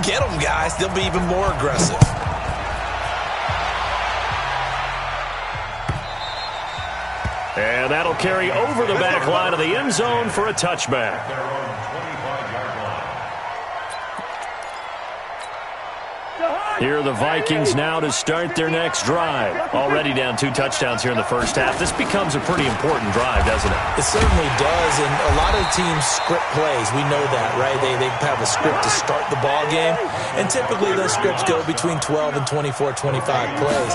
get them, guys. They'll be even more aggressive. And that'll carry over the back line of the end zone for a touchback. Here are the Vikings now to start their next drive. Already down 2 touchdowns here in the first half. This becomes a pretty important drive, doesn't it? It certainly does, and a lot of teams script plays. We know that, right? They have a script to start the ball game, and typically those scripts go between 12 and 24, 25 plays.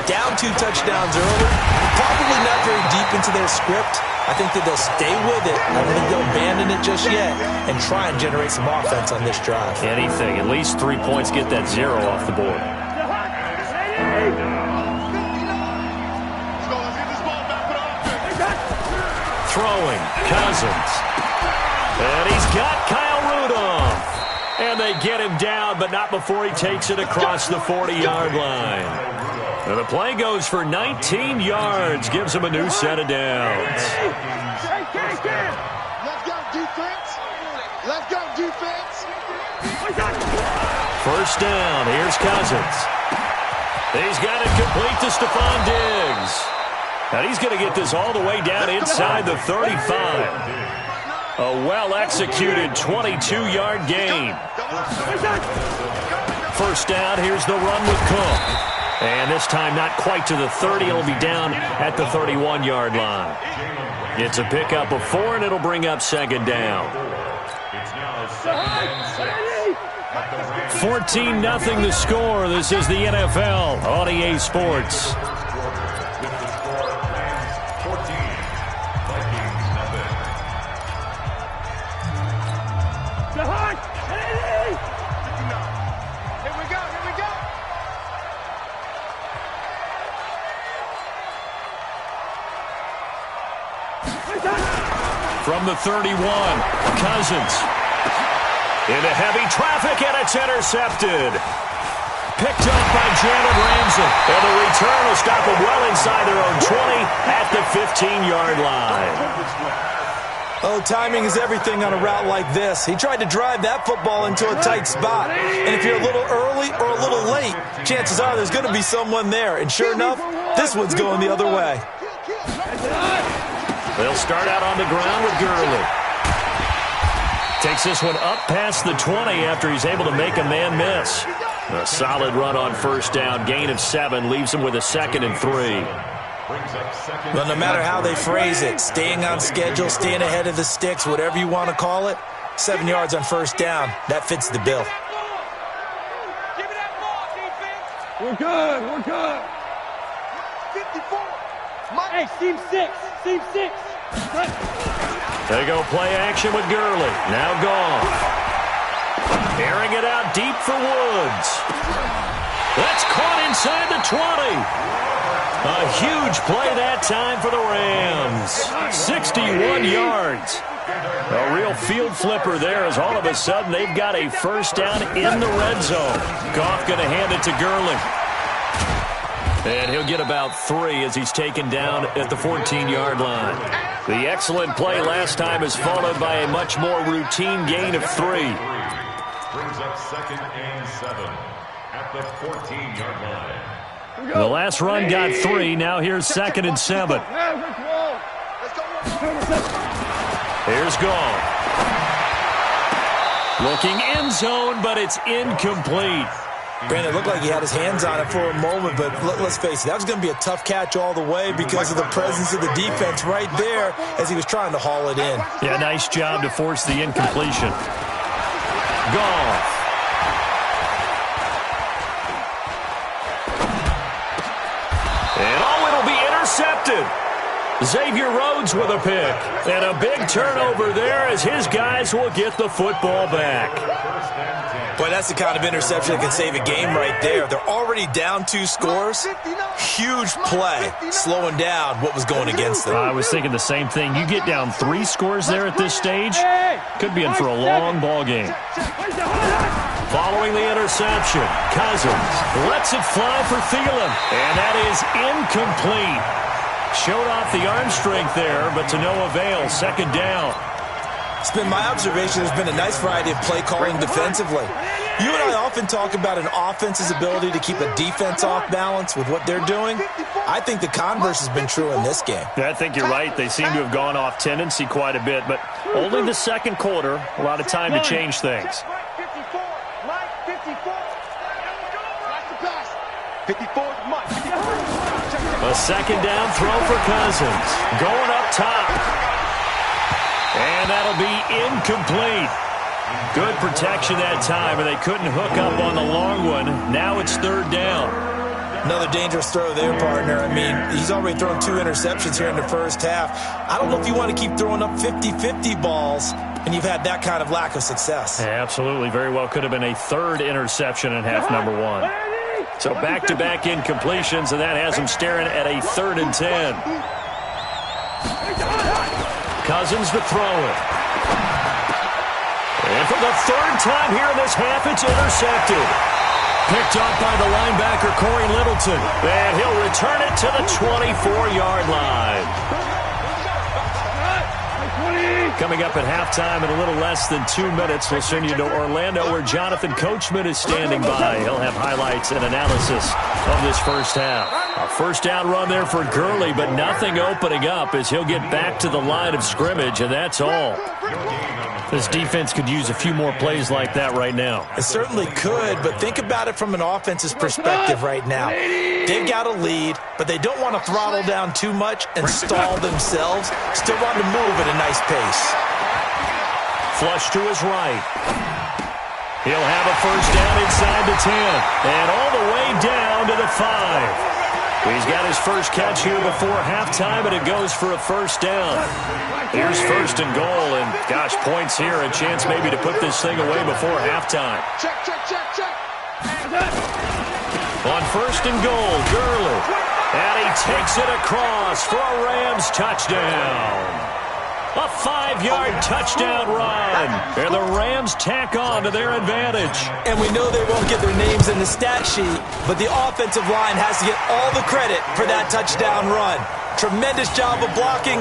Down 2 touchdowns early, probably not very deep into their script. I think that they'll stay with it. I don't think they'll abandon it just yet and try and generate some offense on this drive. Anything. At least 3 points, get that 0 off the board. Throwing, Cousins. And he's got Kyle Rudolph. And they get him down, but not before he takes it across the 40-yard line. And the play goes for 19 yards, gives him a new set of downs. Let's go, defense. Let's go, defense. First down, here's Cousins. He's got it complete to Stephon Diggs. And he's going to get this all the way down inside the 35. A well-executed 22-yard gain. First down, here's the run with Cook. And this time not quite to the 30. It'll be down at the 31-yard line. It's a pickup of 4, and it'll bring up second down. 14-0 the score. This is the NFL on EA Sports. From the 31, Cousins. Into heavy traffic, and it's intercepted. Picked up by Jalen Ramsey. And the return will stop them well inside their own 20 at the 15-yard line. Oh, timing is everything on a route like this. He tried to drive that football into a tight spot. And if you're a little early or a little late, chances are there's going to be someone there. And sure enough, this one's going the other way. They'll start out on the ground with Gurley. Takes this one up past the 20 after he's able to make a man miss. A solid run on first down. Gain of 7 leaves him with a 2nd and 3. Well, no matter how they phrase it, staying on schedule, staying ahead of the sticks, whatever you want to call it, 7 yards on first down, that fits the bill. We're good. We're good. 54. Hey, seam 6. Seam 6. They go play action with Gurley. Now Goff. Airing it out deep for Woods. That's caught inside the 20. A huge play that time for the Rams. 61 yards. A real field flipper there as all of a sudden they've got a first down in the red zone. Goff going to hand it to Gurley. And he'll get about 3 as he's taken down at the 14-yard line. The excellent play last time is followed by a much more routine gain of 3. Brings up 2nd and 7 at the 14-yard line. The last run got 3. Now here's 2nd and 7. Here's Goff. Looking end zone, but it's incomplete. Brandon, it looked like he had his hands on it for a moment, but let's face it, that was going to be a tough catch all the way because of the presence of the defense right there as he was trying to haul it in. Yeah, nice job to force the incompletion. Goff. And it'll be intercepted. Xavier Rhodes with a pick. And a big turnover there as his guys will get the football back. Boy, that's the kind of interception that can save a game right there. They're already down 2 scores. Huge play, slowing down what was going against them. I was thinking the same thing. You get down 3 scores there at this stage, could be in for a long ball game. Following the interception, Cousins lets it fly for Thielen, and that is incomplete. Showed off the arm strength there, but to no avail. 2nd down. It's been my observation there's been a nice variety of play calling defensively. You and I often talk about an offense's ability to keep a defense off balance with what they're doing. I think the converse has been true in this game. Yeah, I think you're right. They seem to have gone off tendency quite a bit, but only the second quarter, a lot of time to change things. 54 is Mike. A second down throw for Cousins. Going up top. And that'll be incomplete. Good protection that time, and they couldn't hook up on the long one. Now it's third down. Another dangerous throw there, partner. I mean, he's already thrown 2 interceptions here in the first half. I don't know if you want to keep throwing up 50-50 balls and you've had that kind of lack of success. Yeah, absolutely. Very well could have been a third interception in half number 1. So back-to-back incompletions, and that has him staring at a 3rd and 10. Cousins to throw it. And for the 3rd time here in this half, it's intercepted. Picked up by the linebacker, Corey Littleton. And he'll return it to the 24-yard line. Coming up at halftime in a little less than 2 minutes, we'll send you to Orlando where Jonathan Coachman is standing by. He'll have highlights and analysis of this first half. A first down run there for Gurley, but nothing opening up as he'll get back to the line of scrimmage, and that's all. This defense could use a few more plays like that right now. It certainly could, but think about it from an offense's perspective right now. They've got a lead, but they don't want to throttle down too much and stall themselves. Still want to move at a nice pace. Flush to his right. He'll have a first down inside the 10, and all the way down to the 5. He's got his first catch here before halftime, and it goes for a first down. Here's first and goal, and gosh, points here, a chance maybe to put this thing away before halftime. Check. On first and goal, Gurley. And he takes it across for a Rams touchdown. A 5-yard touchdown run. And the Rams tack on to their advantage. And we know they won't get their names in the stat sheet, but the offensive line has to get all the credit for that touchdown run. Tremendous job of blocking,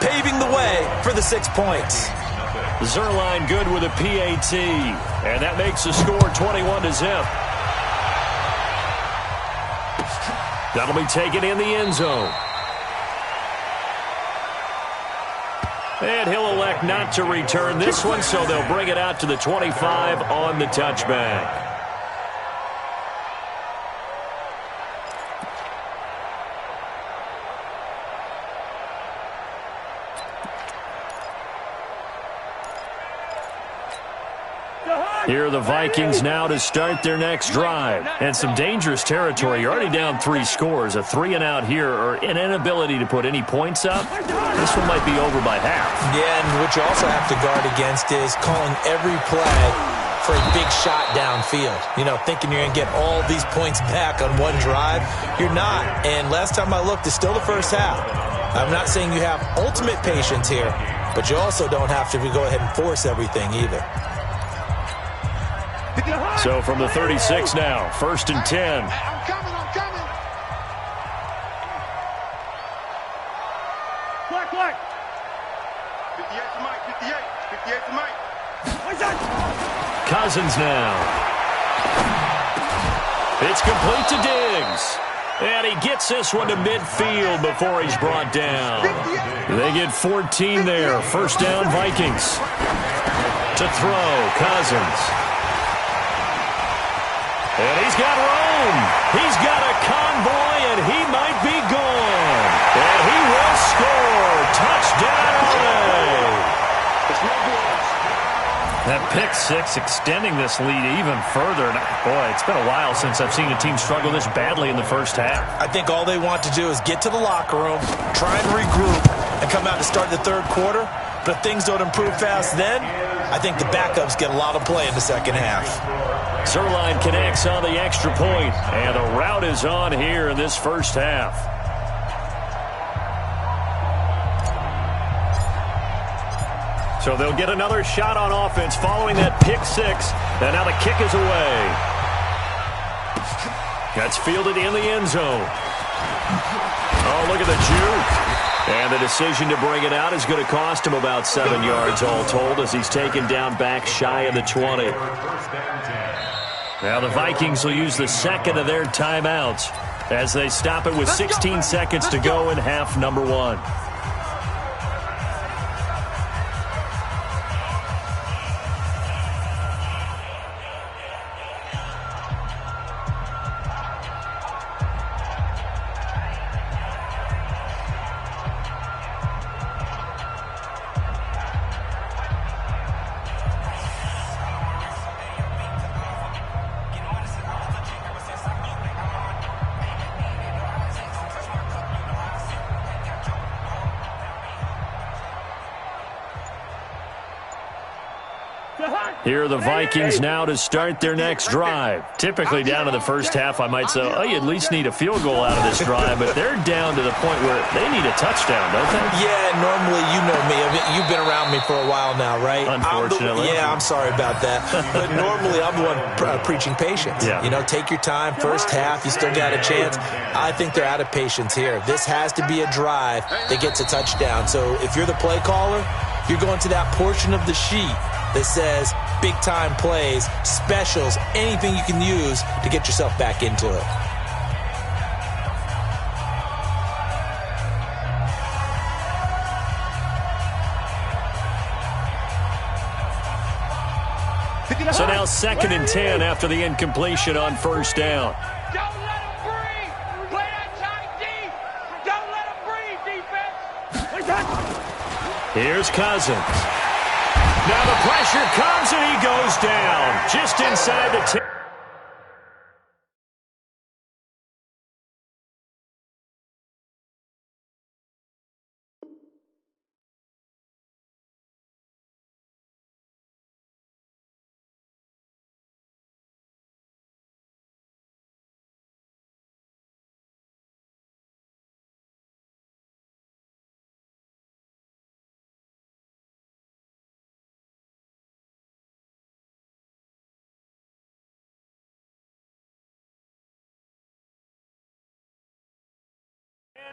paving the way for the 6 points. Zerline good with a PAT. And that makes the score 21-0. That'll be taken in the end zone. And he'll elect not to return this one, so they'll bring it out to the 25 on the touchback. Here are the Vikings now to start their next drive. And some dangerous territory. You're already down 3 scores. A 3-and-out here or an inability to put any points up. This one might be over by half. Yeah, and what you also have to guard against is calling every play for a big shot downfield. You know, thinking you're going to get all these points back on one drive. You're not. And last time I looked, it's still the first half. I'm not saying you have ultimate patience here, but you also don't have to go ahead and force everything either. So from the 36 now, first and 10. I'm coming. Black. 58 to Mike, 58 to Mike. Cousins now. It's complete to Diggs. And he gets this one to midfield before he's brought down. They get 14 there. First down, Vikings. To throw, Cousins. And he's got Rome. He's got a convoy, and he might be gone. And he will score. Touchdown, LA. That pick 6 extending this lead even further. And boy, it's been a while since I've seen a team struggle this badly in the first half. I think all they want to do is get to the locker room, try and regroup, and come out to start the third quarter. But if things don't improve fast then, I think the backups get a lot of play in the second half. Zerline connects on the extra point, and the route is on here in this first half. So they'll get another shot on offense following that pick 6, and now the kick is away. That's fielded in the end zone. Oh, look at the juke. And the decision to bring it out is going to cost him about 7 yards all told as he's taken down back shy of the 20. First and 10. Now the Vikings will use the second of their timeouts as they stop it with 16 seconds to go in half number 1. Here are the Vikings now to start their next drive. Typically down to the first half, I might say, oh, you at least need a field goal out of this drive, but they're down to the point where they need a touchdown, don't they? Yeah, normally, you know me. I mean, you've been around me for a while now, right? Unfortunately. I'm sorry about that. But normally, I'm the one preaching patience. Yeah. You know, take your time. First half, you still got a chance. I think they're out of patience here. This has to be a drive that gets a touchdown. So if you're the play caller, you're going to that portion of the sheet that says big-time plays, specials, anything you can use to get yourself back into it. So now 2nd and 10 after the incompletion on first down. Don't let him breathe. Play that tight deep. Don't let him breathe, defense. Here's Cousins. Now the pressure comes and he goes down just inside the 10.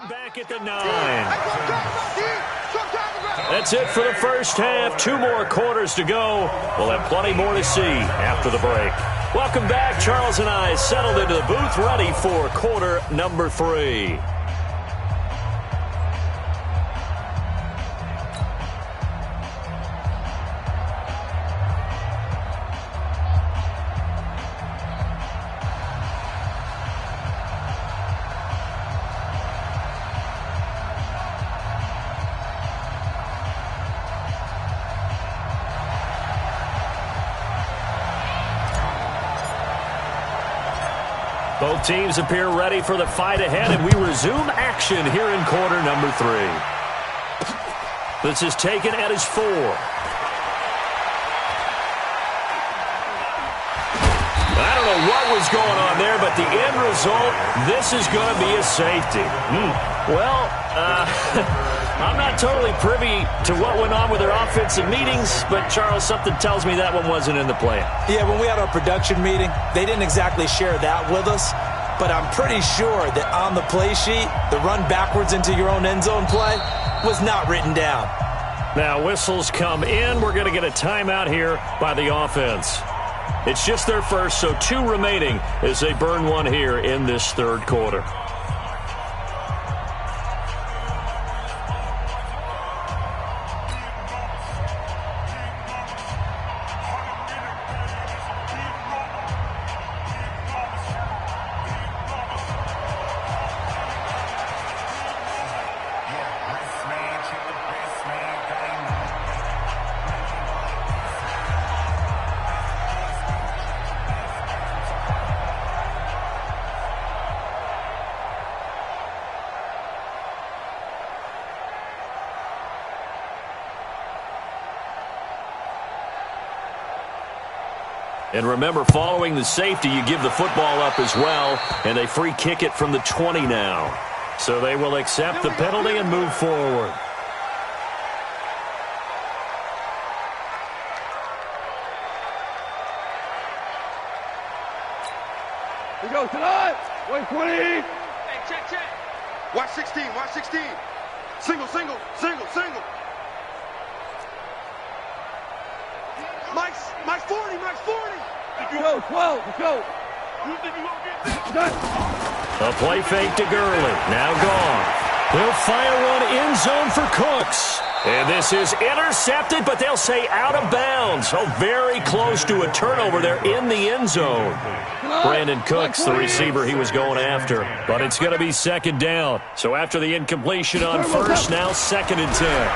Back at the 9. That's it for the first half. 2 more quarters to go. We'll have plenty more to see after the break. Welcome back. Charles and I settled into the booth, ready for quarter number 3. Both teams appear ready for the fight ahead, and we resume action here in quarter number 3. This is taken at his 4. I don't know what was going on there, but the end result, this is going to be a safety. Well, I'm not totally privy to what went on with their offensive meetings, but, Charles, something tells me that one wasn't in the plan. Yeah, when we had our production meeting, they didn't exactly share that with us, but I'm pretty sure that on the play sheet, the run backwards into your own end zone play was not written down. Now, whistles come in. We're going to get a timeout here by the offense. It's just their first, so 2 remaining as they burn one here in this third quarter. And remember, following the safety, you give the football up as well, and they free kick it from the 20 now. So they will accept the penalty and move forward. We go tonight. 120. Hey, check. Watch 16, watch 16. Single. Mike's 40. A play fake to Gurley. Now gone. He'll fire one end zone for Cooks. And this is intercepted, but they'll say out of bounds. So very close to a turnover there in the end zone. Brandon Cooks, the receiver he was going after. But it's going to be second down. So after the incompletion on first, now 2nd and 10.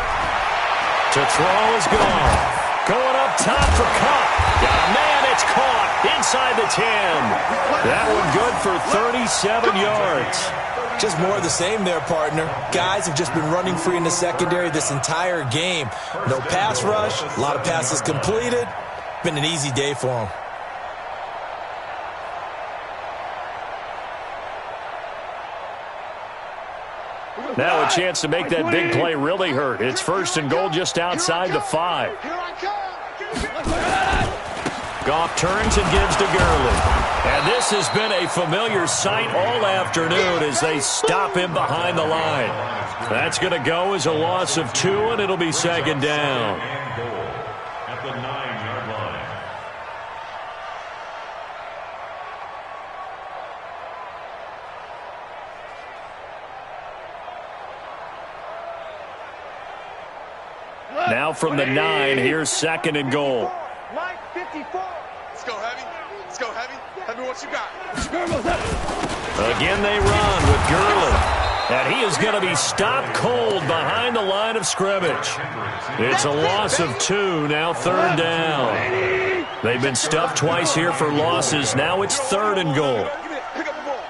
To throw is gone. Going up top for Cup. Got a man, it's caught inside the 10. That one good for 37 yards. Just more of the same there, partner. Guys have just been running free in the secondary this entire game. No pass rush, a lot of passes completed. Been an easy day for them. Now a chance to make that big play really hurt. It's 1st and goal just outside the 5. Goff turns and gives to Gurley. And this has been a familiar sight all afternoon as they stop him behind the line. That's going to go as a loss of 2, and it'll be 2nd down. At the 9-yard line. Now from the 9, here's 2nd and goal. Mike 54. Let's go heavy. Let's go heavy. Heavy, what you got? Again they run with Gurley. And he is going to be stopped cold behind the line of scrimmage. It's a loss of 2, now 3rd down. They've been stuffed twice here for losses. Now it's 3rd and goal. Pick up the ball.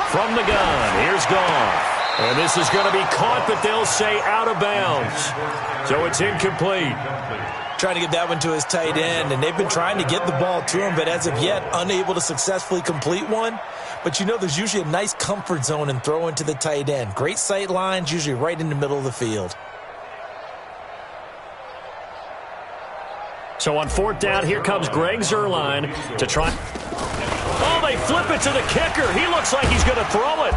From the gun, here's Goff. And this is going to be caught, but they'll say out of bounds. So it's incomplete. Trying to get that one to his tight end, and they've been trying to get the ball to him, but as of yet, unable to successfully complete one. But you know, there's usually a nice comfort zone in throwing to the tight end. Great sight lines, usually right in the middle of the field. So on 4th down, here comes Greg Zuerlein to try. Oh, they flip it to the kicker. He looks like he's going to throw it.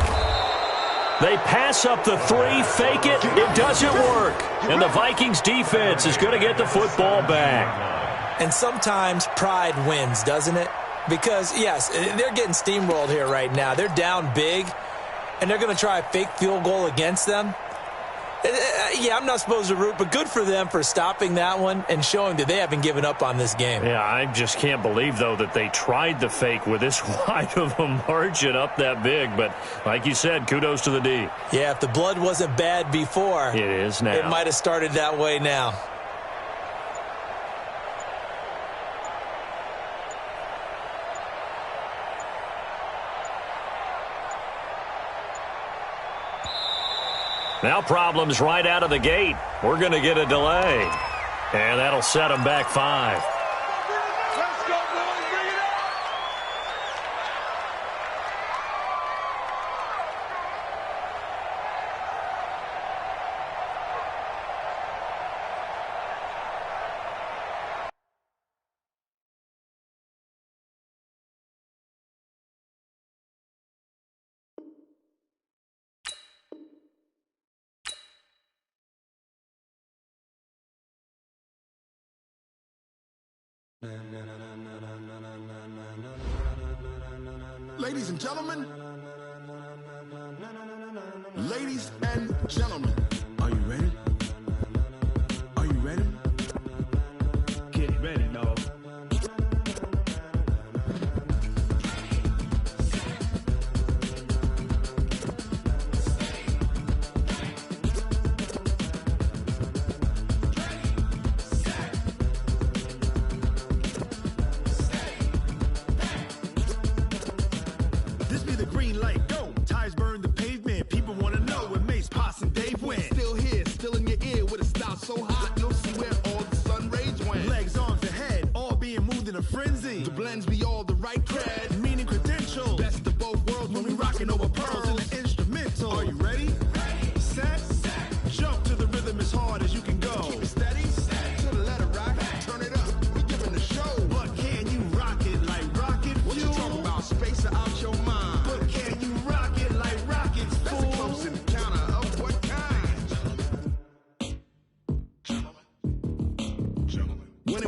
They pass up the 3, fake it. It doesn't work. And the Vikings defense is going to get the football back. And sometimes pride wins, doesn't it? Because, yes, they're getting steamrolled here right now. They're down big, and they're going to try a fake field goal against them. Yeah, I'm not supposed to root, but good for them for stopping that one and showing that they haven't given up on this game. Yeah, I just can't believe, though, that they tried the fake with this wide of a margin up that big. But like you said, kudos to the D. Yeah, if the blood wasn't bad before, it is now. It might have started that way now. Now problems right out of the gate. We're going to get a delay. And that'll set them back 5. Let's go, boys. Bring it up. Ladies and gentlemen, are you ready? Are you ready? Get ready, dog. This be the green light, go. Tires burn the pavement. People want to know when Mace, Poss, and Dave win.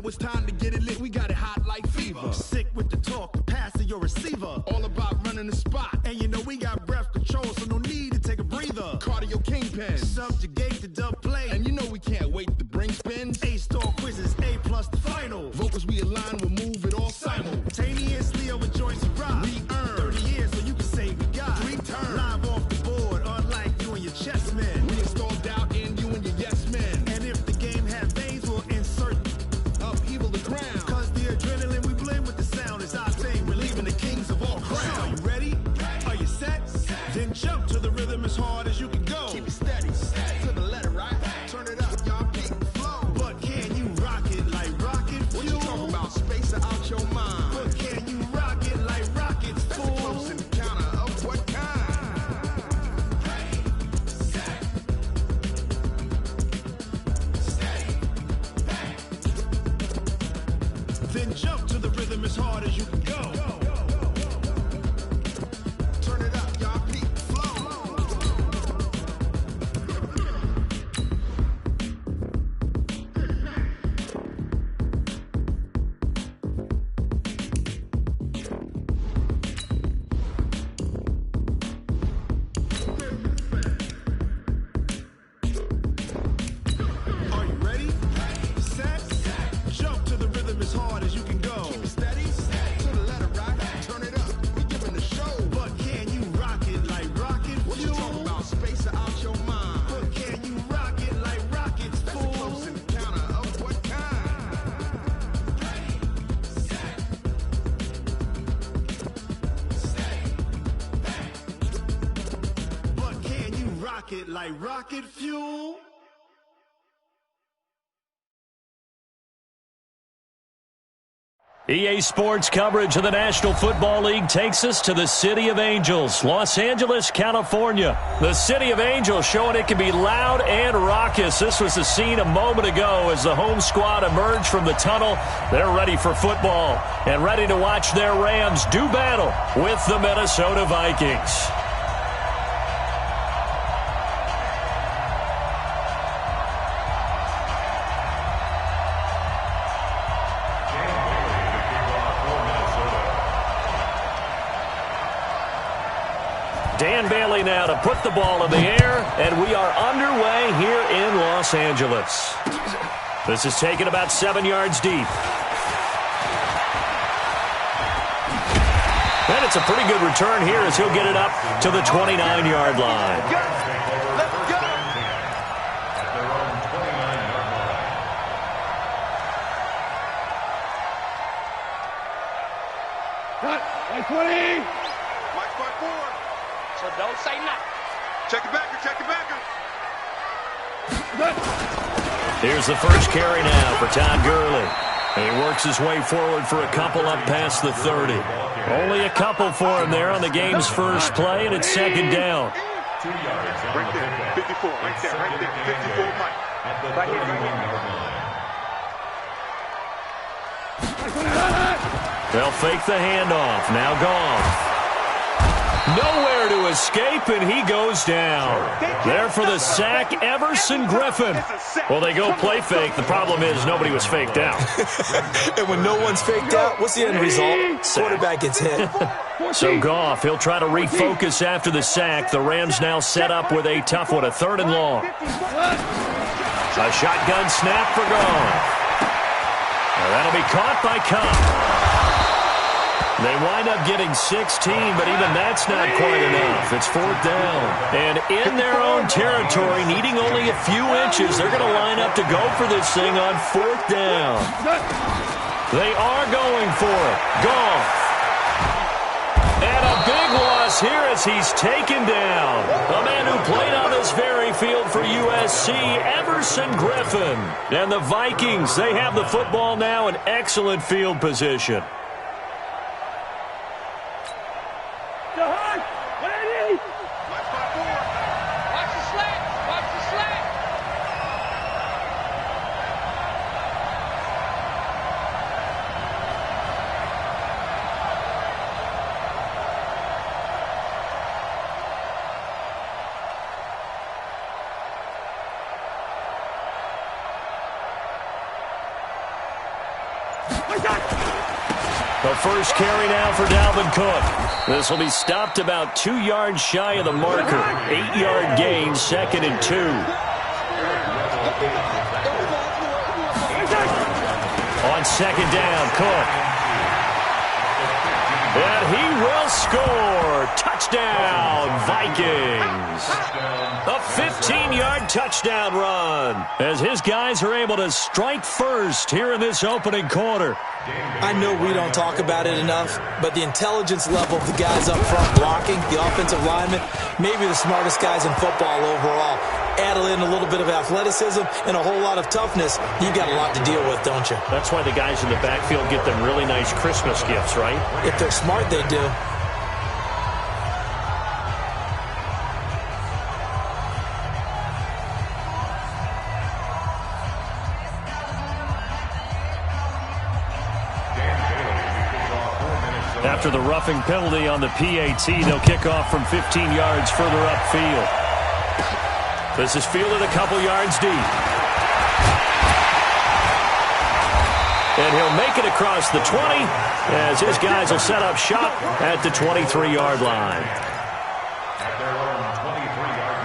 it's time to get it lit, we got it hot like fever. Sick with the talk, the pass to your receiver. All about running the spot. And you know we got breath control, so no need to take a breather. Cardio kingpin, subjugate the dub play. And you know we can't wait to bring spins. A-star quizzes, A+ the final. Vocals we align, we'll move it all simultaneously over joints and rock. We earn 30 years, so you can say we got 3 turns. Live off the board, unlike you and your chess men. We install doubt in you and your yes men. And if the game has veins, we'll insert upheaval the ground. Cause the adrenaline we blend with the sound is our thing. We're leaving the kings of all crowns. Are you ready? Are you set? Then jump to the rhythm as hard as you can go. Keep it steady, to the letter, right? Turn it up, y'all keep the flow. But can you rock it like rocket fuel? What you talking about? Space out your mind. But can you rock it like rockets, fool? That's a close encounter of what kind? Then jump to the rhythm as hard as you can go. Turn it up, y'all peep the flow. Are you ready? Set. Jump to the rhythm as hard as you can go. Keep it steady, to the letter, right? Turn it up, we giving the show. But can you rock it like rocket fuel? What you talking about? Space out your mind. But can you rock it like rockets, fool? That's a close encounter of what kind? But can you rock it like rocket fuel? EA Sports coverage of the National Football League takes us to the City of Angels, Los Angeles, California. The City of Angels showing it can be loud and raucous. This was the scene a moment ago as the home squad emerged from the tunnel. They're ready for football and ready to watch their Rams do battle with the Minnesota Vikings. Dan Bailey now to put the ball in the air, and we are underway here in Los Angeles. This is taken about 7 yards deep. And it's a pretty good return here as he'll get it up to the 29-yard line. Let's go! At their own 29-yard line. Cut! 20! Mike's by 4. So don't say nothing. Check it backer, check it backer. Here's the first carry now for Todd Gurley. And he works his way forward for a couple up past the 30. Only a couple for him there on the game's first play, and it's second down. 2 yards on Right the there, pickup. 54, right there, right there. 54, Mike. At the Right here, right 31-yard line. They'll fake the handoff. Now gone. Nowhere to escape, and he goes down. There for the sack, Everson Griffin. Well, they go play fake. The problem is nobody was faked out. And when no one's faked out, what's the end result? Quarterback gets hit. So Goff, he'll try to refocus after the sack. The Rams now set up with a tough one, a 3rd and long. A shotgun snap for Goff. Now that'll be caught by Cup. They wind up getting 16, but even that's not quite enough. It's 4th down. And in their own territory, needing only a few inches, they're going to line up to go for this thing on 4th down. They are going for it. Goff. And a big loss here as he's taken down. A man who played on this very field for USC, Everson Griffin. And the Vikings, they have the football now in excellent field position. Mike's by 4. Watch the slats. Watch the slats. The first carry now for Dalvin Cook. This will be stopped about 2 yards shy of the marker. 8-yard gain, 2nd and 2. On 2nd down, Cook. And he will score. Touchdown, Vikings. A 15-yard touchdown run as his guys are able to strike first here in this opening quarter. I know we don't talk about it enough, but the intelligence level of the guys up front blocking, the offensive linemen, maybe the smartest guys in football overall. Add in a little bit of athleticism and a whole lot of toughness, you've got a lot to deal with, don't you? That's why the guys in the backfield get them really nice Christmas gifts, right? If they're smart, they do. After the roughing penalty on the PAT, they'll kick off from 15 yards further upfield. This is fielded a couple yards deep. And he'll make it across the 20 as his guys will set up shop at the 23-yard line. At their own 23-yard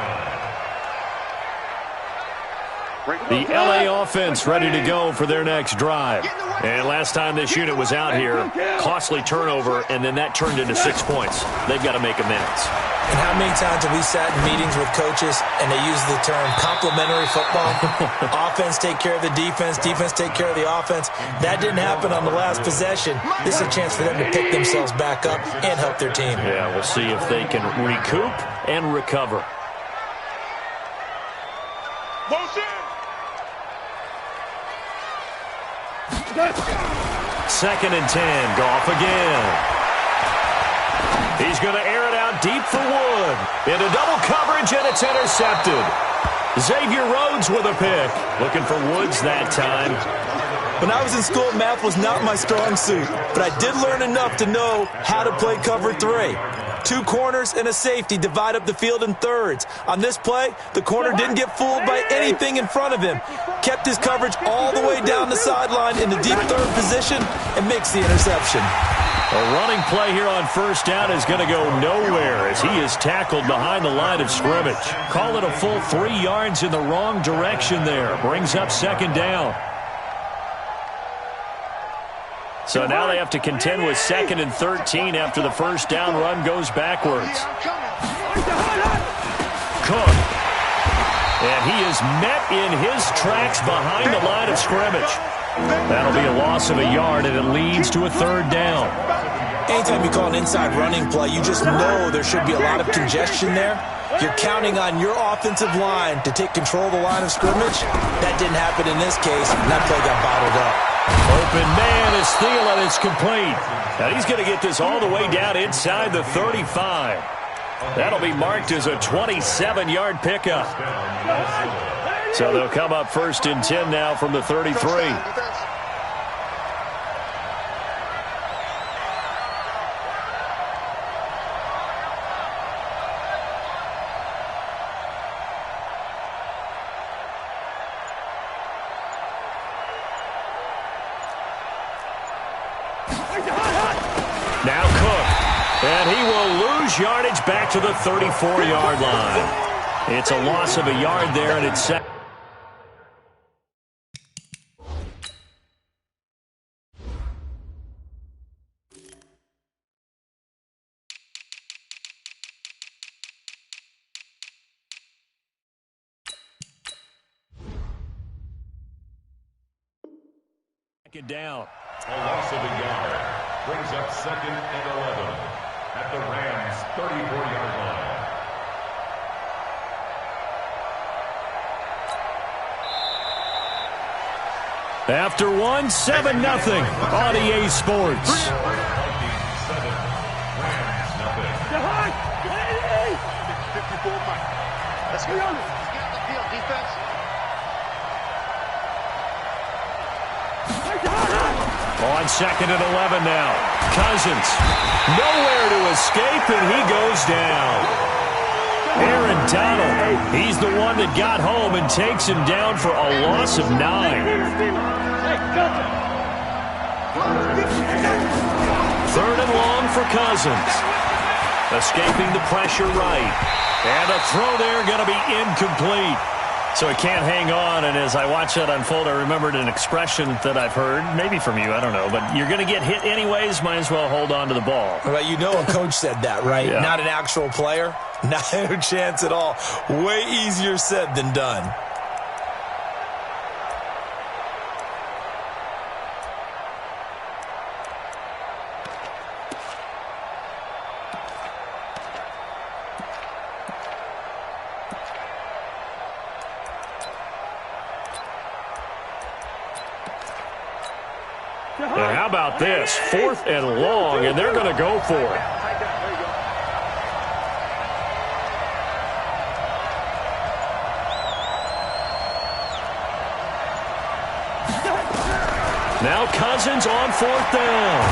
line. The LA offense ready to go for their next drive. And last time this unit was out here, costly turnover, and then that turned into 6 points. They've got to make amends. And how many times have we sat in meetings with coaches and they use the term complementary football? Offense take care of the defense, defense take care of the offense. That didn't happen on the last possession. This is a chance for them to pick themselves back up and help their team. Yeah, we'll see if they can recoup and recover. Motion! 2nd and 10, Goff again. He's going to air it out deep for Wood. Into double coverage, and it's intercepted. Xavier Rhodes with a pick. Looking for Woods that time. When I was in school, math was not my strong suit, but I did learn enough to know how to play cover 3. 2 corners and a safety divide up the field in thirds. On this play, the corner didn't get fooled by anything in front of him. Kept his coverage all the way down the sideline in the deep third position and makes the interception. A running play here on first down is going to go nowhere as he is tackled behind the line of scrimmage. Call it a full 3 yards in the wrong direction there. Brings up 2nd down. So now they have to contend with 2nd and 13 after the first down run goes backwards. Cook. And he is met in his tracks behind the line of scrimmage. That'll be a loss of a yard, and it leads to a 3rd down. Anytime you call an inside running play, you just know there should be a lot of congestion there. You're counting on your offensive line to take control of the line of scrimmage. That didn't happen in this case, and that play got bottled up. Open man is Thielen. It's complete. Now he's going to get this all the way down inside the 35. That'll be marked as a 27-yard pickup. So they'll come up 1st and 10 now from the 33. Now Cook, and he will lose yardage back to the 34-yard line. It's a loss of a yard there, and it's set. Down. A loss of a yard brings up 2nd and 11 at the Rams' 34-yard line. After 7-0 on EA Sports. Let's go. Get on the field, defense. On 2nd and 11 now. Cousins. Nowhere to escape, and he goes down. Aaron Donald. He's the one that got home and takes him down for a loss of 9. Third and long for Cousins. Escaping the pressure right. And a throw there going to be incomplete. So he can't hang on, and as I watch that unfold, I remembered an expression that I've heard, maybe from you, I don't know, but you're going to get hit anyways, might as well hold on to the ball. Well, you know a coach said that, right? Yeah. Not an actual player. No chance at all. Way easier said than done. And how about this? 4th and long, and they're going to go for it. Now Cousins on 4th down.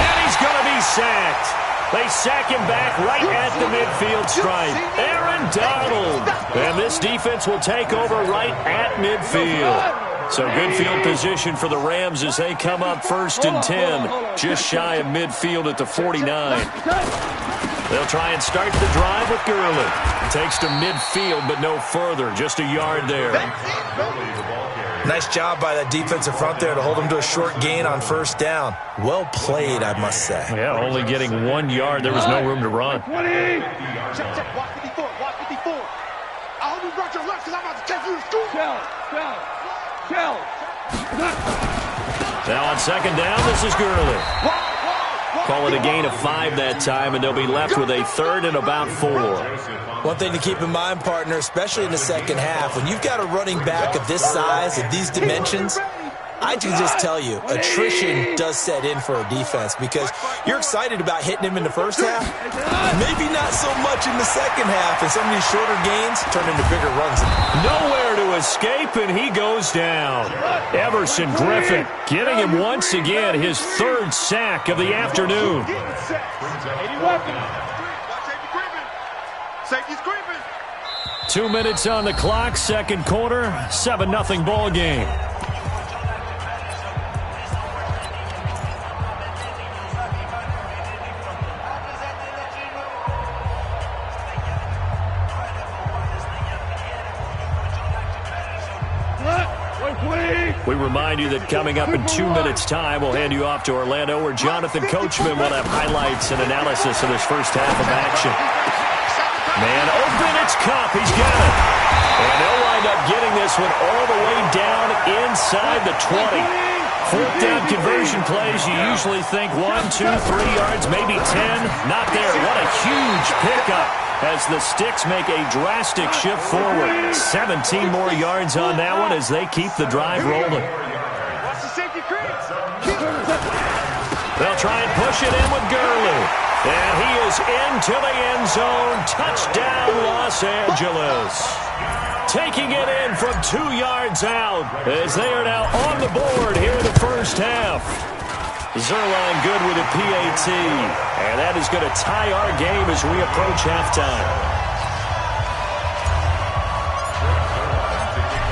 And he's going to be sacked. They sack him back right at the midfield stripe. Aaron Donald. And this defense will take over right at midfield. So good field position for the Rams as they come up 1st and 10, just shy of midfield at the 49. They'll try and start the drive with Gurley. Takes to midfield, but no further, just a yard there. Nice job by that defensive front there to hold him to a short gain on 1st down. Well played, I must say. Yeah, only getting 1 yard. There was no room to run. 20. Check. Watch 54. Watch 54. I hope you brought your left because I'm about to take you to school. Now on 2nd down, this is Gurley. Call it a gain of 5 that time, and they'll be left with a 3rd and about 4. One thing to keep in mind, partner, especially in the second half, when you've got a running back of this size, of these dimensions, I can just tell you, attrition does set in for a defense because you're excited about hitting him in the first half. Maybe not so much in the second half, and some of these shorter gains turn into bigger runs. Nowhere to escape, and he goes down. Everson Griffin getting him once again, his 3rd sack of the afternoon. Safety's creeping. 2 minutes on the clock, second quarter, 7-0 ball game. We remind you that coming up in 2 minutes' time, we'll hand you off to Orlando, where Jonathan Coachman will have highlights and analysis of this first half of action. Man open, it's Cup. He's got it. And they'll wind up getting this one all the way down inside the 20. 4th down conversion plays, you usually think 1, 2, 3 yards, maybe 10. Not there. What a huge pickup as the Sticks make a drastic shift forward. 17 more yards on that one as they keep the drive rolling. They'll try and push it in with Gurley. And he is into the end zone. Touchdown, Los Angeles. Taking it in from 2 yards out as they are now on the board here in the first half. Zerline good with a PAT. And that is going to tie our game as we approach halftime.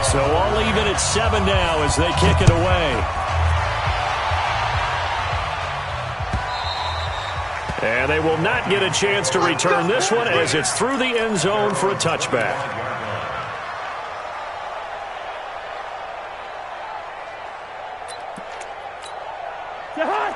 So all even at 7 now as they kick it away. And they will not get a chance to return this one as it's through the end zone for a touchback.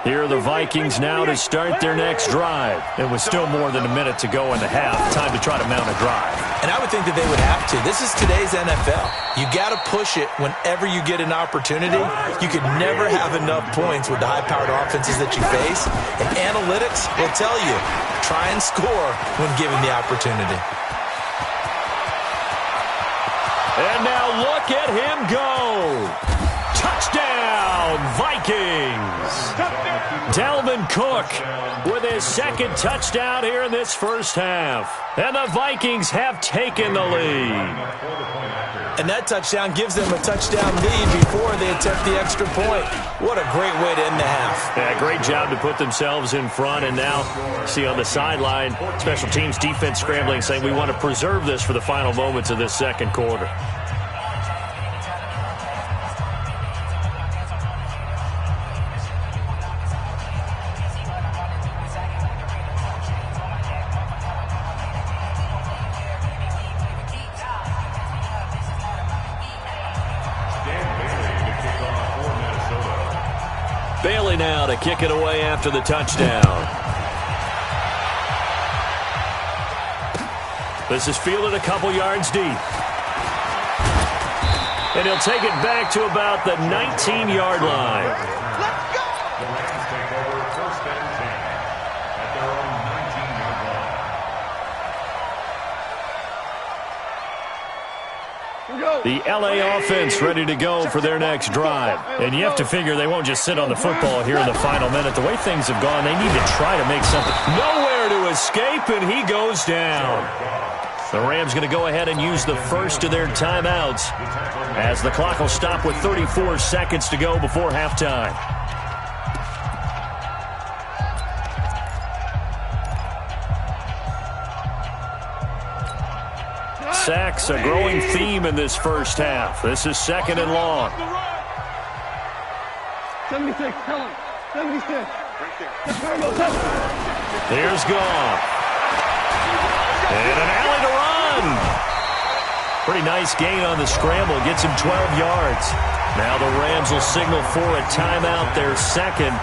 Here are the Vikings now to start their next drive. And with still more than a minute to go in the half, time to try to mount a drive. And I would think that they would have to. This is today's NFL. You got to push it whenever you get an opportunity. You could never have enough points with the high-powered offenses that you face. And analytics will tell you, try and score when given the opportunity. And now look at him go. Touchdown, Vikings. Dalvin Cook with his 2nd touchdown here in this first half. And the Vikings have taken the lead. And that touchdown gives them a touchdown lead before they attempt the extra point. What a great way to end the half. Yeah, great job to put themselves in front. And now, see on the sideline, special teams defense scrambling, saying we want to preserve this for the final moments of this second quarter. Bailey now to kick it away after the touchdown. This is fielded a couple yards deep. And he'll take it back to about the 19-yard line. Let's go! The Rams take over 1st and 10 at their own 19-yard line. The LA offense ready to go for their next drive. And you have to figure they won't just sit on the football here in the final minute. The way things have gone, they need to try to make something. Nowhere to escape, and he goes down. The Rams going to go ahead and use the first of their timeouts as the clock will stop with 34 seconds to go before halftime. Sacks, a growing theme in this first half. This is 2nd and long. 76, tell him. 76. Here's Goff. And an alley to run. Pretty nice gain on the scramble. Gets him 12 yards. Now the Rams will signal for a timeout, their second,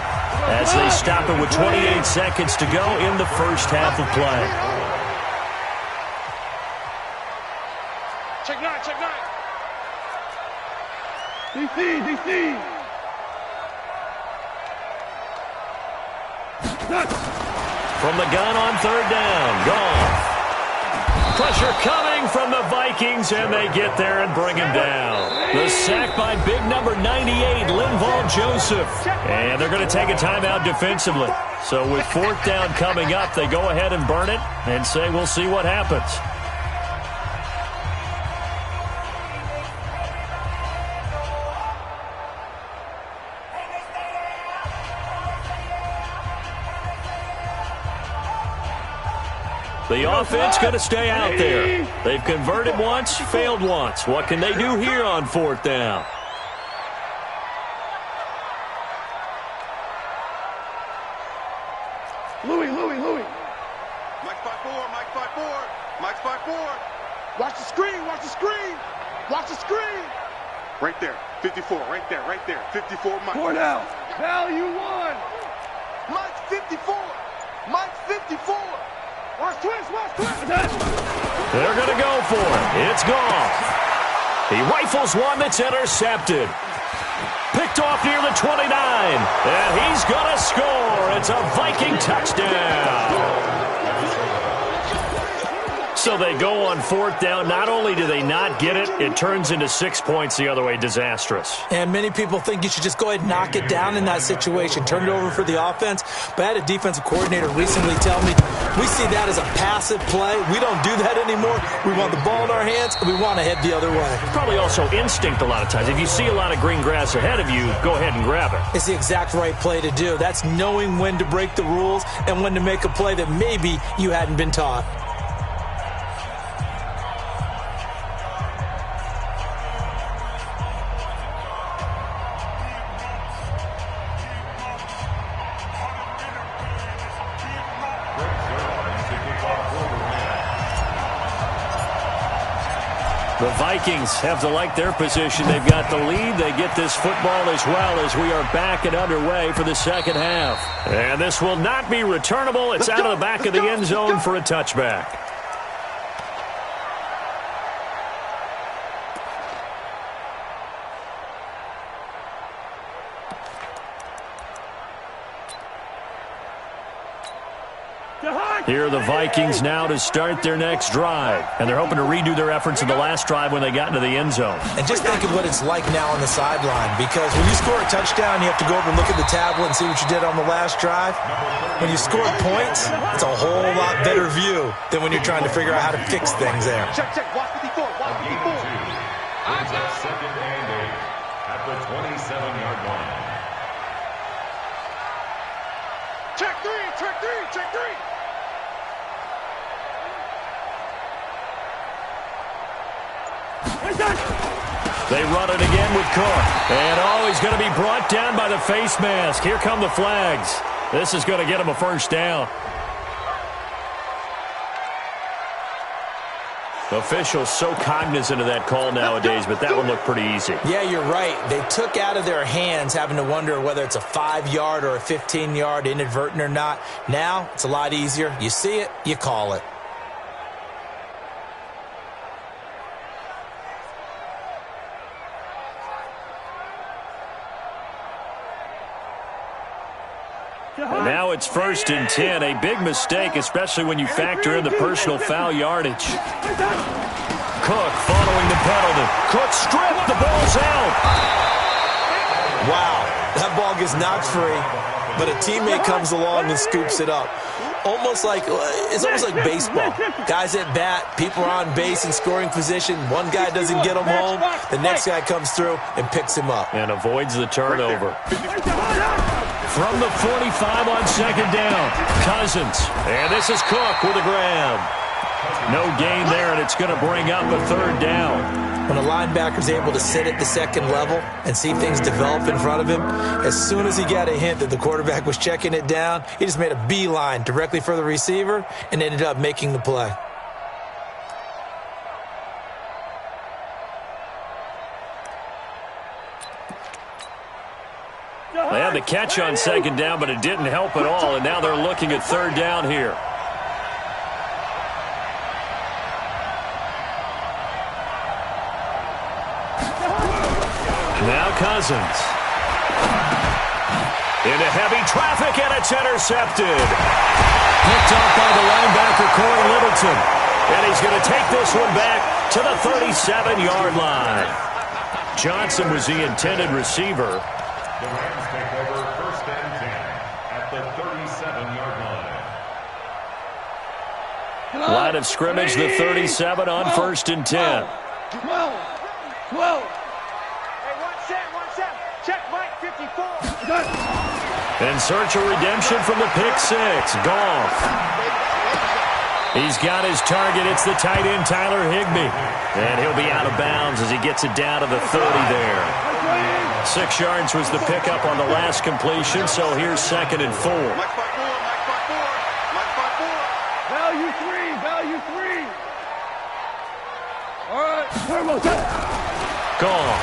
as they stop it with 28 seconds to go in the first half of play. Check 9, check 9. DC. From the gun on 3rd down. Goff. Pressure coming from the Vikings, and they get there and bring him down. The sack by big number 98, Linval Joseph. And they're going to take a timeout defensively. So with 4th down coming up, they go ahead and burn it and say we'll see what happens. The offense going to stay out there. They've converted once, failed once. What can they do here on 4th down? Louis. Mike 5-4, Mike 5-4, Mike 5-4. Watch the screen, watch the screen, watch the screen. Right there, 54, right there, 54, Mike. 4 down. Value 1. Mike 54, Mike 54. Watch twist. They're going to go for it. It's Goff. He rifles one that's intercepted. Picked off near the 29. And he's going to score. It's a Viking touchdown. So they go on 4th down. Not only do they not get it, it turns into 6 points the other way. Disastrous. And many people think you should just go ahead and knock it down in that situation. Turn it over for the offense. But I had a defensive coordinator recently tell me, we see that as a passive play. We don't do that anymore. We want the ball in our hands, and we want to head the other way. Probably also instinct a lot of times. If you see a lot of green grass ahead of you, go ahead and grab it. It's the exact right play to do. That's knowing when to break the rules and when to make a play that maybe you hadn't been taught. The Vikings have to like their position. They've got the lead. They get this football as well as we are back and underway for the second half. And this will not be returnable. It's out of the back of the end zone for a touchback. Here are the Vikings now to start their next drive. And they're hoping to redo their efforts in the last drive when they got into the end zone. And just think of what it's like now on the sideline, because when you score a touchdown, you have to go over and look at the tablet and see what you did on the last drive. When you score points, it's a whole lot better view than when you're trying to figure out how to fix things there. Check, watch 54, watch 54. Brings up 2nd and 8 at the 27-yard line. Check 3. They run it again with Cook. And he's going to be brought down by the face mask. Here come the flags. This is going to get him a first down. Officials so cognizant of that call nowadays, but that one looked pretty easy. Yeah, you're right. They took out of their hands having to wonder whether it's a 5-yard or a 15-yard inadvertent or not. Now, it's a lot easier. You see it, you call it. And now it's 1st and 10. A big mistake, especially when you factor in the personal foul yardage. Cook following the penalty. Cook stripped. The ball's out. Wow, that ball gets knocked free, but a teammate comes along and scoops it up. It's almost like baseball. Guys at bat, people are on base in scoring position. One guy doesn't get him home. The next guy comes through and picks him up. And avoids the turnover. From the 45 on 2nd down, Cousins. And this is Cook with a grab. No gain there, and it's going to bring up a 3rd down. When a linebacker's able to sit at the 2nd level and see things develop in front of him, as soon as he got a hint that the quarterback was checking it down, he just made a beeline directly for the receiver and ended up making the play. They had the catch on 2nd down, but it didn't help at all, and now they're looking at 3rd down here. Now Cousins. Into heavy traffic, and it's intercepted. Picked off by the linebacker, Corey Littleton. And he's going to take this one back to the 37-yard line. Johnson was the intended receiver. The Rams take over 1st and 10 at the 37-yard line. Line of scrimmage, the 37 on 1st and 10. 12. Check Mike 54. In search of redemption from the pick 6. Goff. He's got his target. It's the tight end, Tyler Higbee. And he'll be out of bounds as he gets it down to the 30 there. 6 yards was the pickup on the last completion, so here's 2nd and 4. Value 3. All right. Gone.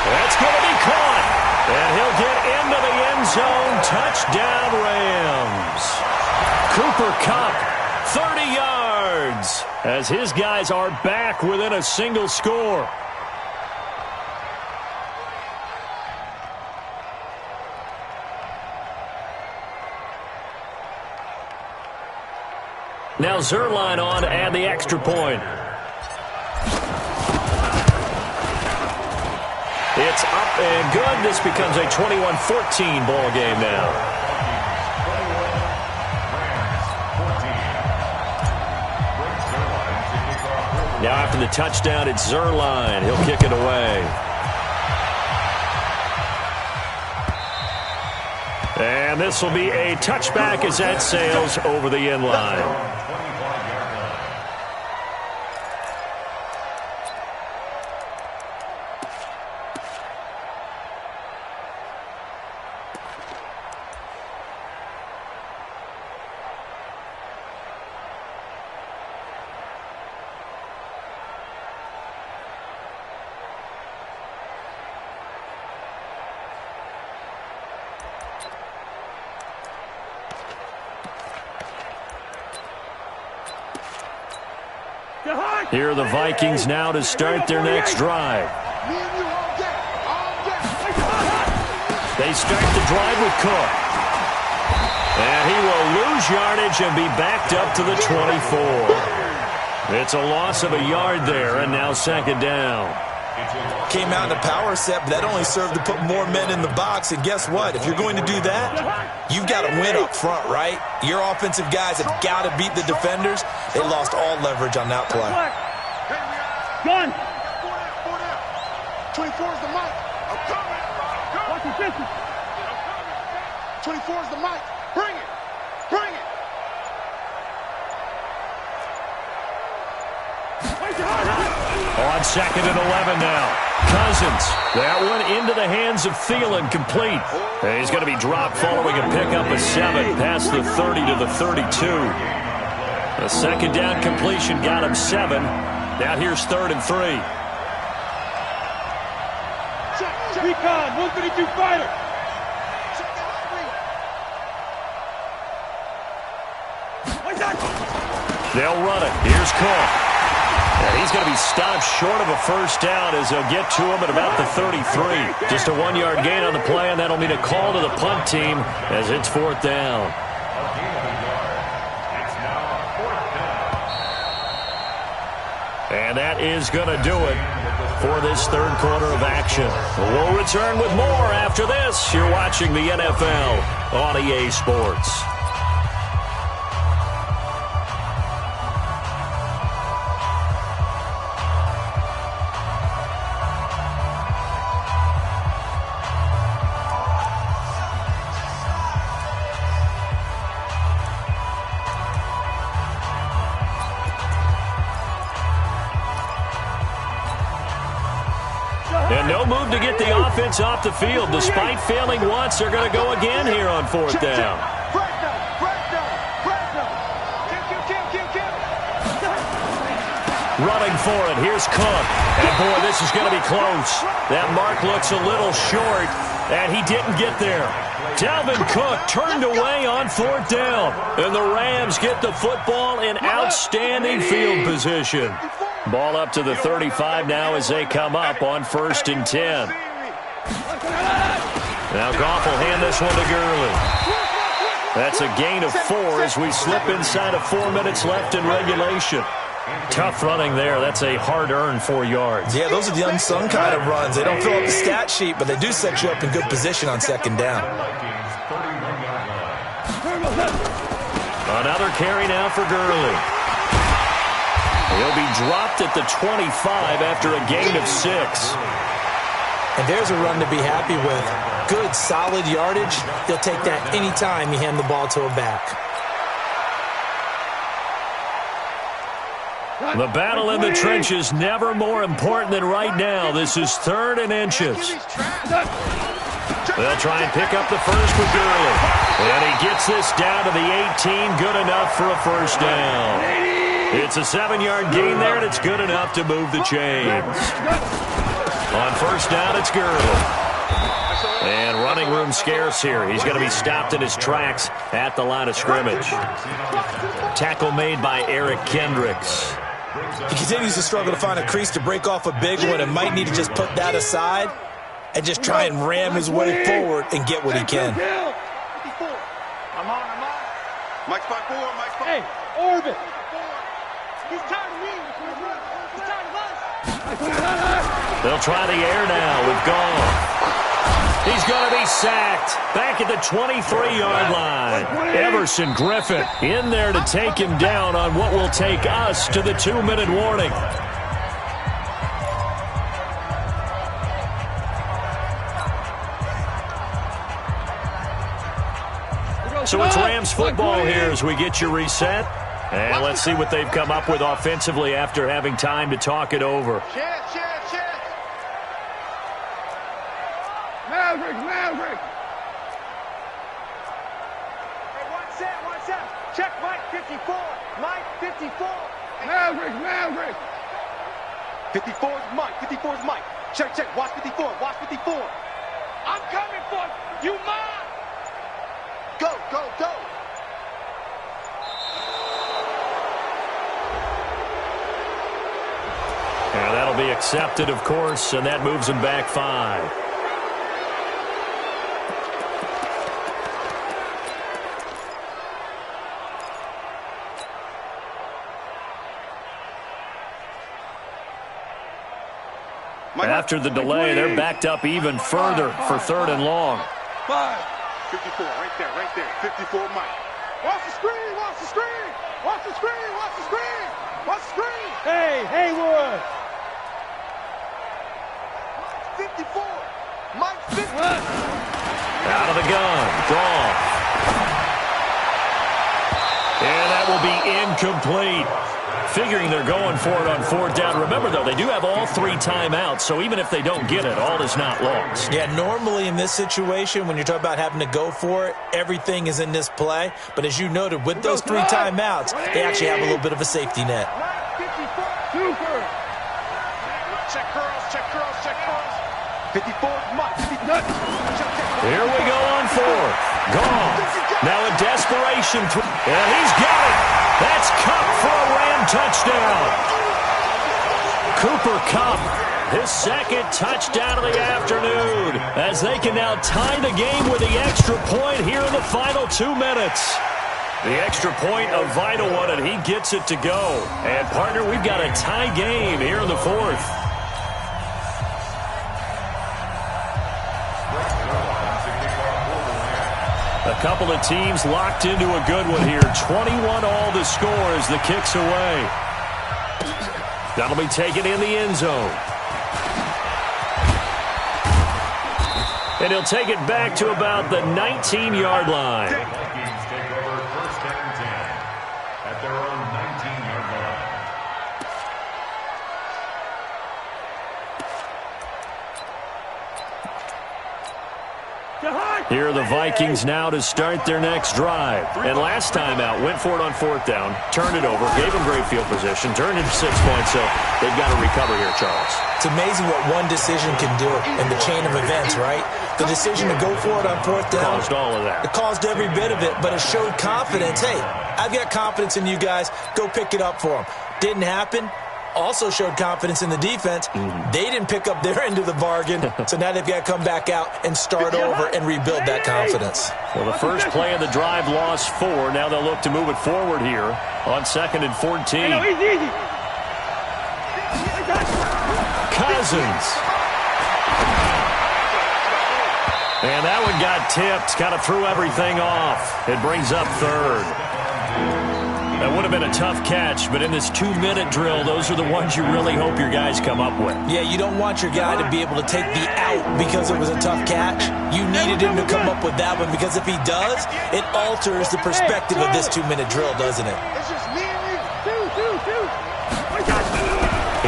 That's going to be caught. And he'll get into the end zone. Touchdown, Rams. Cooper Kupp, 30 yards, as his guys are back within a single score. Now Zerline on to add the extra point. It's up and good. This becomes a 21-14 ball game now. Now after the touchdown, it's Zerline. He'll kick it away. And this will be a touchback as that sails over the end line. Here are the Vikings now to start their next drive. They start the drive with Cook. And he will lose yardage and be backed up to the 24. It's a loss of a yard there, and now 2nd down. Came out in a power set, but that only served to put more men in the box. And guess what? If you're going to do that, you've got to win up front, right? Your offensive guys have got to beat the defenders. They lost all leverage on that play. Gun. 24 is the mic. I'm coming. Watch your distance. 24 is the mic. Bring it. Bring it. On 2nd and 11 now. Cousins. That one into the hands of Thielen, complete. And he's going to be dropped following a pickup of 7 past the 30 to the 32. A second down completion got him 7. Now here's 3rd and 3. Recon, 132 fighter. They'll run it. Here's Cook. And he's going to be stopped short of a first down as they'll get to him at about the 33. Just a 1-yard gain on the play, and that'll mean a call to the punt team as it's 4th down. And that is going to do it for this 3rd quarter of action. We'll return with more after this. You're watching the NFL on EA Sports. And no move to get the offense off the field. Despite failing once, they're going to go again here on 4th down. Running for it. Here's Cook. And, boy, this is going to be close. That mark looks a little short, and he didn't get there. Dalvin Cook turned away on 4th down. And the Rams get the football in outstanding field position. Ball up to the 35 now as they come up on 1st and 10. Now Goff will hand this one to Gurley. That's a gain of 4 as we slip inside of 4 minutes left in regulation. Tough running there. That's a hard-earned 4 yards. Yeah, those are the unsung kind of runs. They don't fill up the stat sheet, but they do set you up in good position on 2nd down. Another carry now for Gurley. He'll be dropped at the 25 after a gain of 6. And there's a run to be happy with. Good, solid yardage. He'll take that anytime you hand the ball to a back. The battle in the trenches never more important than right now. This is 3rd and inches. They'll try and pick up the first with Gurley. And he gets this down to the 18. Good enough for a first down. It's a 7-yard gain there, and it's good enough to move the chains. On 1st down, it's Gurley. And running room scarce here. He's going to be stopped in his tracks at the line of scrimmage. Tackle made by Eric Kendricks. He continues to struggle to find a crease to break off a big one and might need to just put that aside and just try and ram his way forward and get what he can. I'm on. Mike's 5-4, Mike's 5. Hey, orbit. He's tired of me. He's tired of us. They'll try the air now with Goff. He's going to be sacked back at the 23-yard line. Everson Griffin in there to take him down on what will take us to the 2-minute warning. So it's Rams football here as we get you reset. And let's see what they've come up with offensively after having time to talk it over. Maverick. Hey, one set. Check Mike 54. Mike 54. Maverick. 54's Mike. Check. Watch 54. I'm coming for you. You mine. Go. And that'll be accepted, of course, and that moves him back 5. After the delay, they're backed up even further for 3rd and long. 54, right there. 54, Mike. Watch the screen. Hey, Haywood. 54. Mike 50. Out of the gun. Goff. And that will be incomplete. figuring they're going for it on 4th down. Remember, though, they do have all 3 timeouts, so even if they don't get it, all is not lost. Yeah, normally in this situation, when you're talking about having to go for it, everything is in this play. But as you noted, with those 3 timeouts, they actually have a little bit of a safety net. Check curls, check curls, check curls. 54, Mike. Here we go on 4th. Gone. Now a desperation. And he's got it. That's Kupp for a Ram touchdown. Cooper Kupp, his 2nd touchdown of the afternoon, as they can now tie the game with the extra point here in the final 2 minutes. The extra point, a vital one, and he gets it to go. And, partner, we've got a tie game here in the 4th. A couple of teams locked into a good one here. 21 all the score as the kick's away. That'll be taken in the end zone. And he'll take it back to about the 19-yard line. Vikings take over 1st and 10 at their own 19-yard line. Here are the Vikings now to start their next drive. And last time out, went for it on 4th down, turned it over, gave them great field position, turned into 6 points, so they've got to recover here, Charles. It's amazing what one decision can do in the chain of events, right? The decision to go for it on 4th down. Caused all of that. It caused every bit of it, but it showed confidence. Hey, I've got confidence in you guys. Go pick it up for them. Didn't happen. Also showed confidence in the defense. They didn't pick up their end of the bargain, so now they've got to come back out and start over and rebuild that confidence. Well, the first play of the drive lost 4. Now they'll look to move it forward here on 2nd and 14. Cousins. And that one got tipped, kind of threw everything off. It brings up 3rd. That would have been a tough catch, but in this 2-minute drill, those are the ones you really hope your guys come up with. Yeah, you don't want your guy to be able to take the out because it was a tough catch. You needed him to come up with that one, because if he does, it alters the perspective of this 2-minute drill, doesn't it? It's just me and you. Two.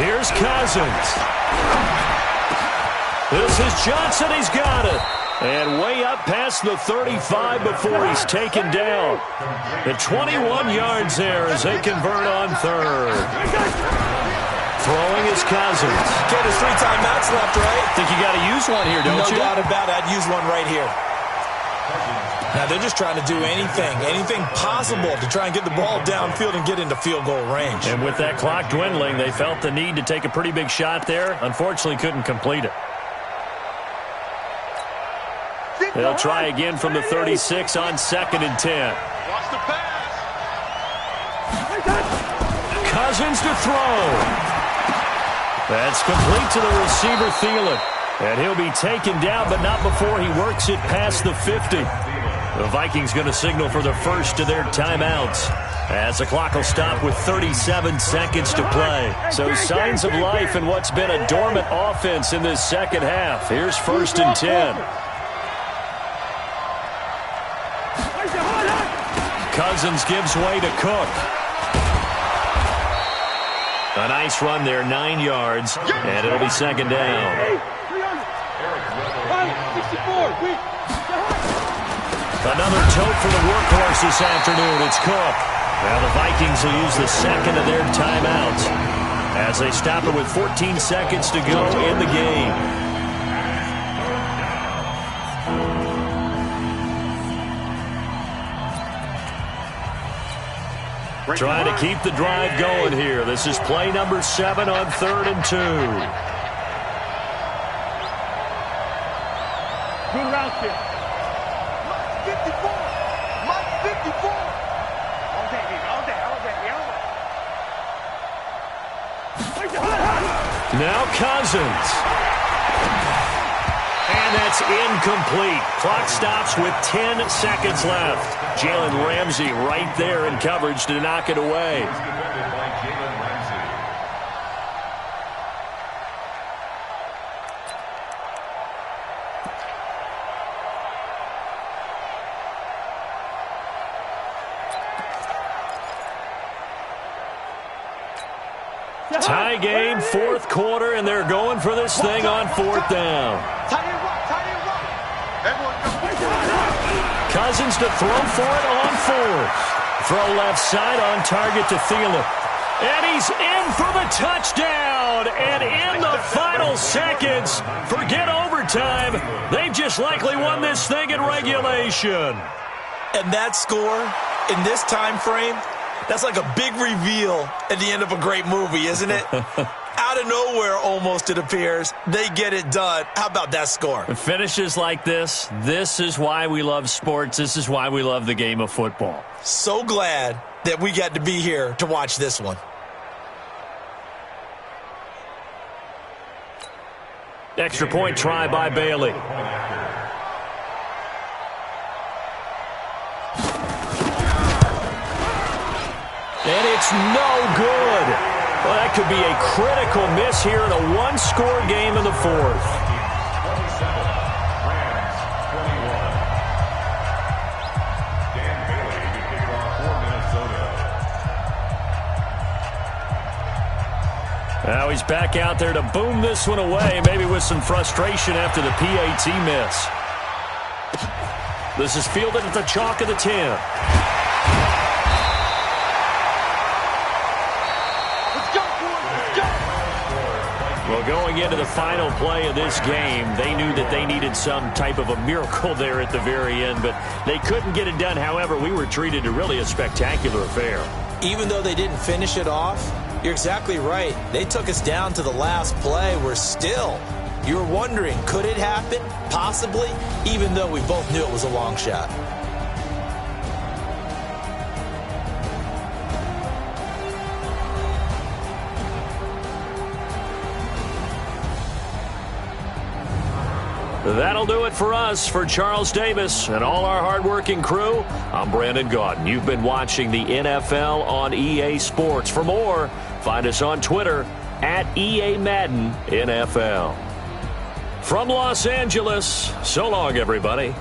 Here's Cousins. This is Johnson. He's got it. And way up past the 35 before he's taken down. At 21 yards there as they convert on 3rd. Throwing is Cousins. Okay, there's 3 timeouts left, right? Think you got to use one here, don't you? No doubt about it. I'd use one right here. Now, they're just trying to do anything possible to try and get the ball downfield and get into field goal range. And with that clock dwindling, they felt the need to take a pretty big shot there. Unfortunately, couldn't complete it. They'll try again from the 36 on 2nd and 10. Watch the pass. Cousins to throw. That's complete to the receiver, Thielen. And he'll be taken down, but not before he works it past the 50. The Vikings going to signal for the first of their timeouts, as the clock will stop with 37 seconds to play. So signs of life in what's been a dormant offense in this second half. Here's 1st and 10. Cousins gives way to Cook. A nice run there, 9 yards, and it'll be 2nd down. Another tote for the workhorse this afternoon. It's Cook. Now the Vikings will use the 2nd of their timeouts as they stop it with 14 seconds to go in the game. Trying to keep the drive going here. This is play number 7 on 3rd and 2. Good route here. Mike 54. Mike 54. All day. Now Cousins. And that's incomplete. Clock stops with 10 seconds left. Jalen Ramsey right there in coverage to knock it away. Defended by Jalen Ramsey. Tie game, fourth quarter, and they're going for this thing on fourth down. Cousins to throw for it on fourth. Throw left side on target to Thielen. And he's in for the touchdown. And in the final seconds, forget overtime, they've just likely won this thing in regulation. And that score in this time frame, that's like a big reveal at the end of a great movie, isn't it? Out of nowhere, almost, it appears. They get it done. How about that score? Finishes like this is why we love sports. This is why we love the game of football. So glad that we got to be here to watch this one. Extra point try by Bailey. And it's no good. Well, that could be a critical miss here in a one-score game in the fourth. 27, Rams, 21. Dan Bailey to kick off for Minnesota. Now he's back out there to boom this one away, maybe with some frustration after the PAT miss. This is fielded at the chalk of the 10. Well, going into the final play of this game, they knew that they needed some type of a miracle there at the very end, but they couldn't get it done. However, we were treated to really a spectacular affair. Even though they didn't finish it off, you're exactly right. They took us down to the last play. We're still, you're wondering, could it happen? Possibly, even though we both knew it was a long shot. That'll do it for us. For Charles Davis and all our hardworking crew, I'm Brandon Gaudin. You've been watching the NFL on EA Sports. For more, find us on Twitter at EA Madden NFL. From Los Angeles, so long, everybody.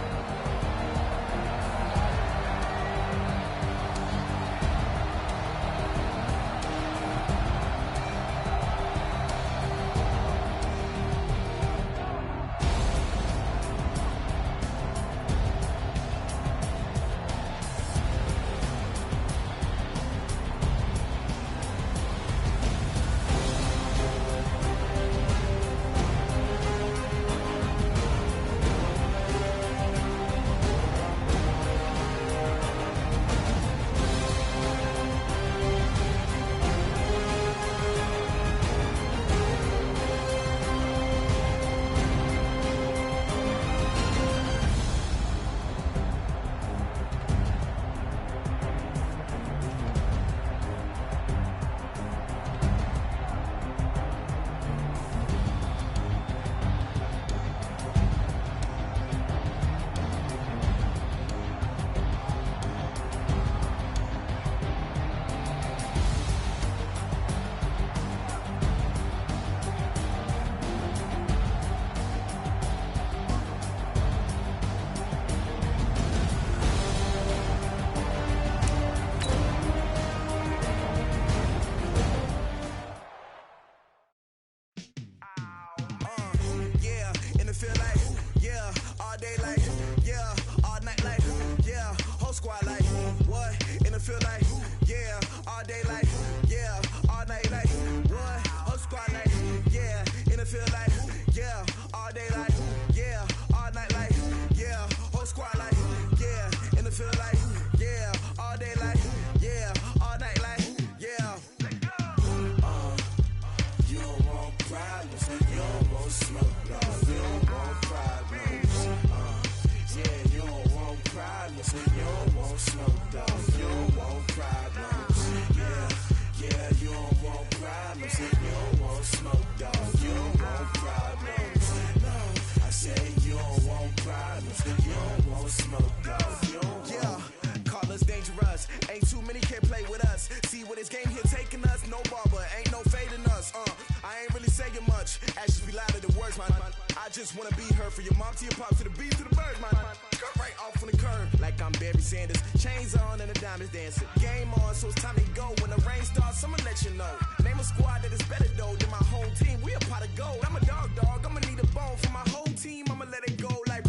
just wanna be her. For your mom to your pop to the beat to the bird, man. Cut right off on the curb, like I'm Barry Sanders. Chains on and the diamonds dancing. Game on, so it's time to go. When the rain starts, I'ma let you know. Name a squad that is better though than my whole team. We a pot of gold. I'm a dog. I'ma need a bone for my whole team. I'ma let it go like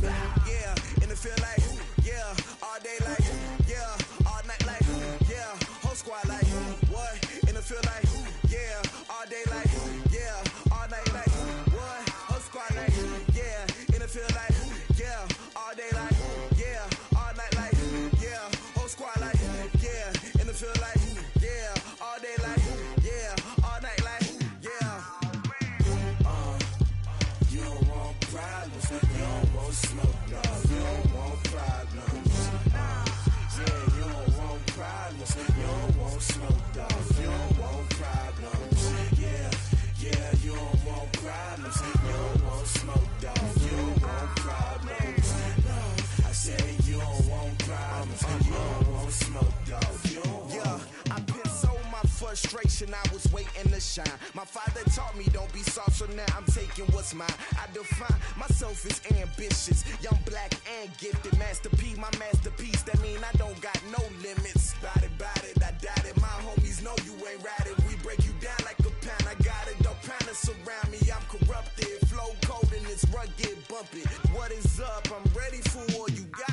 yeah. And it feel like yeah. All day like yeah. All night like yeah. Whole squad like what? And it feel like yeah. All day like yeah. All night like what? Whole squad like yeah. And it feel like yeah. All day like yeah. All night like yeah. Whole squad like yeah. And it feel like yeah. All day like yeah. All night like yeah. You don't want problems. You don't want smoke, no. You don't want problems. Yeah, you don't want problems. You don't want smoke, dog. You don't want problems. Yeah, you don't want problems. You don't want smoke, dog. You don't want problems. No, I said you don't want problems. You don't want smoke, dog. You don't want. I've been so my frustration, I was waiting to shine. My father taught me don't be soft, so now I'm taking what's mine. I define myself as ambitious, young, black, and gifted. Master P, my masterpiece. That mean I don't got no limits. Bout it, I doubt it. My homies know you ain't ratted. We break you down like a pound. I got it, don't pound us around me. I'm corrupted, flow cold and it's rugged, bump it. What is up? I'm ready for war. You got